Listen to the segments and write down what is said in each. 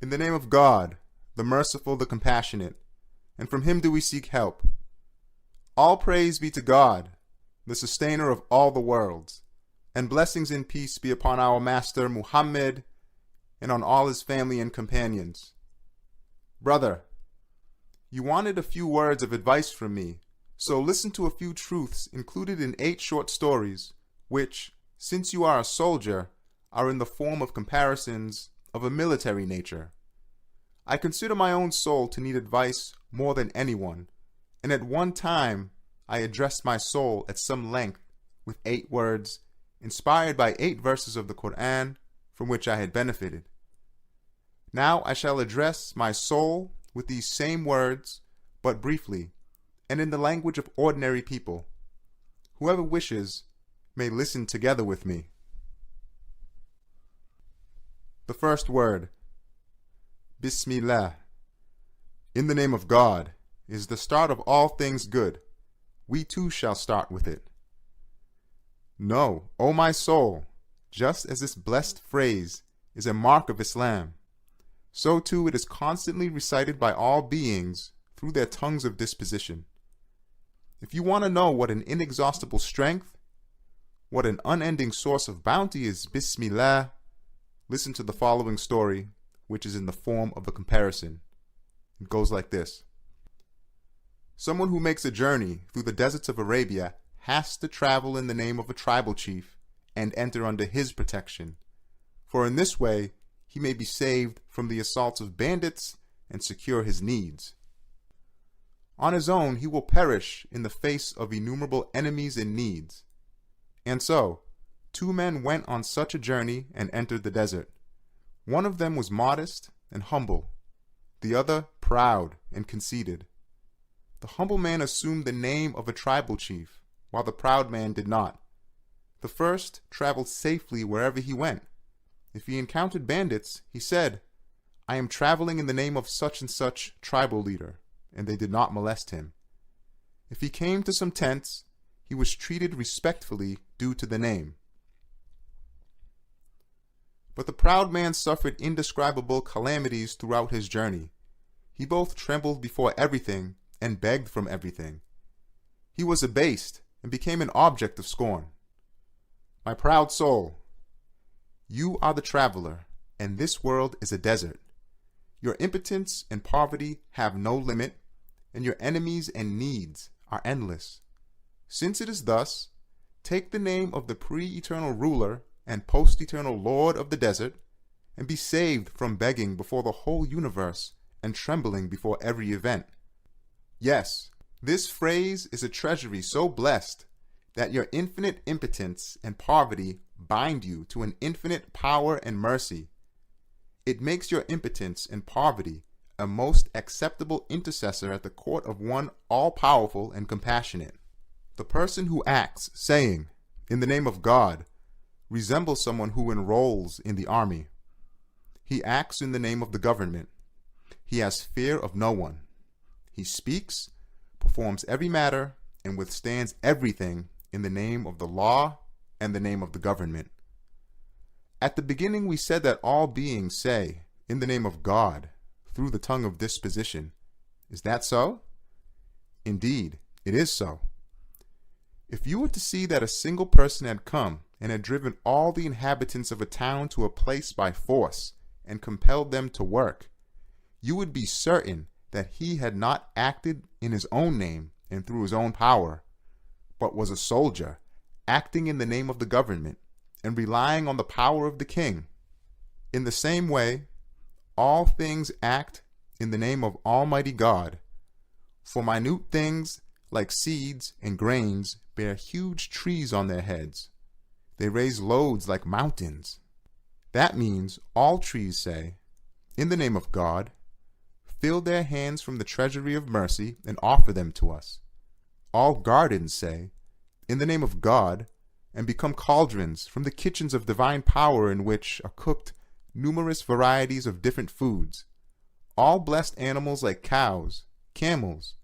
In the name of God, the merciful, the compassionate, and from him do we seek help. All praise be to God, the sustainer of all the worlds, and blessings and peace be upon our Master Muhammad and on all his family and companions. Brother, you wanted a few words of advice from me, so listen to a few truths included in 8 short stories, which, since you are a soldier, are in the form of comparisons of a military nature. I consider my own soul to need advice more than anyone, and at one time I addressed my soul at some length with 8 words, inspired by 8 verses of the Quran from which I had benefited. Now I shall address my soul with these same words, but briefly, and in the language of ordinary people. Whoever wishes may listen together with me. The first word, Bismillah, in the name of God, is the start of all things good. We too shall start with it. Know, O my soul, just as this blessed phrase is a mark of Islam, so too it is constantly recited by all beings through their tongues of disposition. If you want to know what an inexhaustible strength, what an unending source of bounty is Bismillah, listen to the following story, which is in the form of a comparison. It goes like this. Someone who makes a journey through the deserts of Arabia has to travel in the name of a tribal chief and enter under his protection, for in this way he may be saved from the assaults of bandits and secure his needs. On his own he will perish in the face of innumerable enemies and needs. And so, 2 men went on such a journey and entered the desert. One of them was modest and humble, the other proud and conceited. The humble man assumed the name of a tribal chief, while the proud man did not. The first traveled safely wherever he went. If he encountered bandits, he said, "I am traveling in the name of such and such tribal leader," and they did not molest him. If he came to some tents, he was treated respectfully due to the name. But the proud man suffered indescribable calamities throughout his journey. He both trembled before everything and begged from everything. He was abased and became an object of scorn. My proud soul, you are the traveler, and this world is a desert. Your impotence and poverty have no limit, and your enemies and needs are endless. Since it is thus, take the name of the pre-eternal ruler and post-eternal lord of the desert, and be saved from begging before the whole universe and trembling before every event. Yes, this phrase is a treasury so blessed that your infinite impotence and poverty bind you to an infinite power and mercy. It makes your impotence and poverty a most acceptable intercessor at the court of one all-powerful and compassionate. The person who acts, saying, "In the name of God," resembles someone who enrolls in the army. He acts in the name of the government. He has fear of no one. He speaks, performs every matter, and withstands everything in the name of the law and the name of the government. At the beginning we said that all beings say, "In the name of God," through the tongue of disposition. Is that so? Indeed, it is so. If you were to see that a single person had come and had driven all the inhabitants of a town to a place by force and compelled them to work, you would be certain that he had not acted in his own name and through his own power, but was a soldier, acting in the name of the government and relying on the power of the king. In the same way, all things act in the name of Almighty God. For minute things, like seeds and grains, bear huge trees on their heads. They raise loads like mountains. That means all trees say, "In the name of God," fill their hands from the treasury of mercy and offer them to us. All gardens say, "In the name of God," and become cauldrons from the kitchens of divine power in which are cooked numerous varieties of different foods. All blessed animals like cows, camels,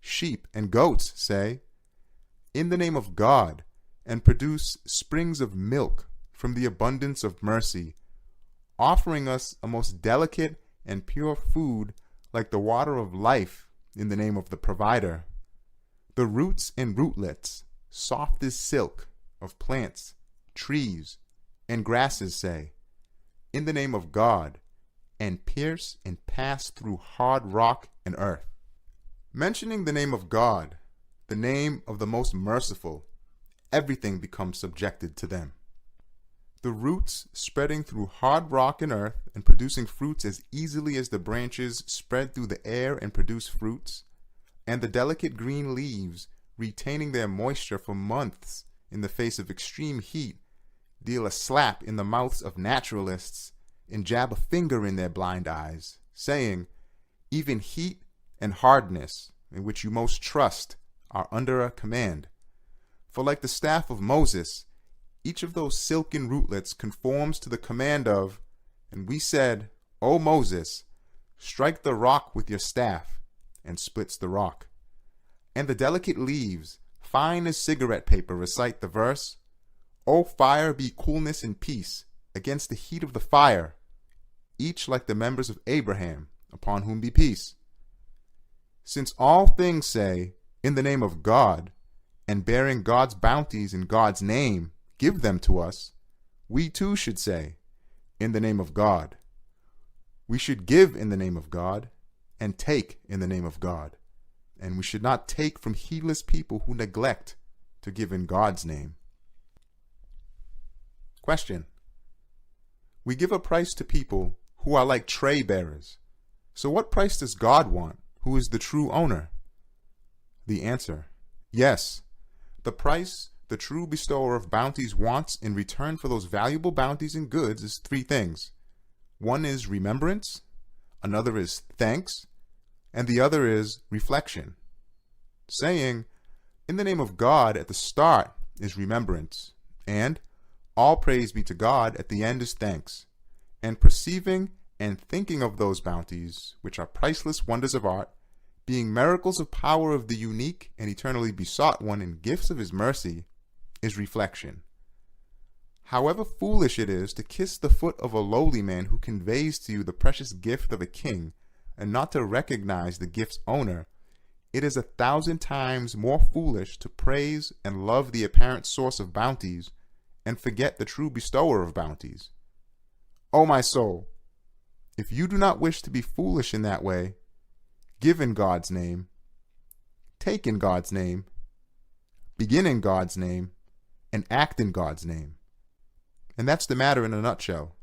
sheep, and goats say, "In the name of God," and produce springs of milk from the abundance of mercy, offering us a most delicate and pure food like the water of life in the name of the provider. The roots and rootlets, soft as silk, of plants, trees, and grasses say, in the name of God, and pierce and pass through hard rock and earth. Mentioning the name of God, the name of the most merciful, everything becomes subjected to them. The roots spreading through hard rock and earth and producing fruits as easily as the branches spread through the air and produce fruits, and the delicate green leaves retaining their moisture for months in the face of extreme heat, deal a slap in the mouths of naturalists and jab a finger in their blind eyes, saying, even heat and hardness, in which you most trust, are under a command. For like the staff of Moses, each of those silken rootlets conforms to the command of, and we said, O Moses, strike the rock with your staff, and splits the rock. And the delicate leaves, fine as cigarette paper, recite the verse, O fire, be coolness and peace against the heat of the fire, each like the members of Abraham, upon whom be peace. Since all things say, in the name of God, and bearing God's bounties in God's name, give them to us, we too should say, in the name of God. We should give in the name of God, and take in the name of God. And we should not take from heedless people who neglect to give in God's name. Question. We give a price to people who are like tray bearers. So what price does God want, who is the true owner? The answer. Yes. The price the true bestower of bounties wants in return for those valuable bounties and goods is three things. One is remembrance, another is thanks, and the other is reflection. Saying, in the name of God at the start is remembrance, and all praise be to God at the end is thanks, and perceiving and thinking of those bounties, which are priceless wonders of art, being miracles of power of the unique and eternally besought one and gifts of his mercy, is reflection. However foolish it is to kiss the foot of a lowly man who conveys to you the precious gift of a king, and not to recognize the gift's owner, it is 1,000 times more foolish to praise and love the apparent source of bounties, and forget the true bestower of bounties. O my soul, if you do not wish to be foolish in that way, give in God's name, take in God's name, begin in God's name, and act in God's name. And that's the matter in a nutshell.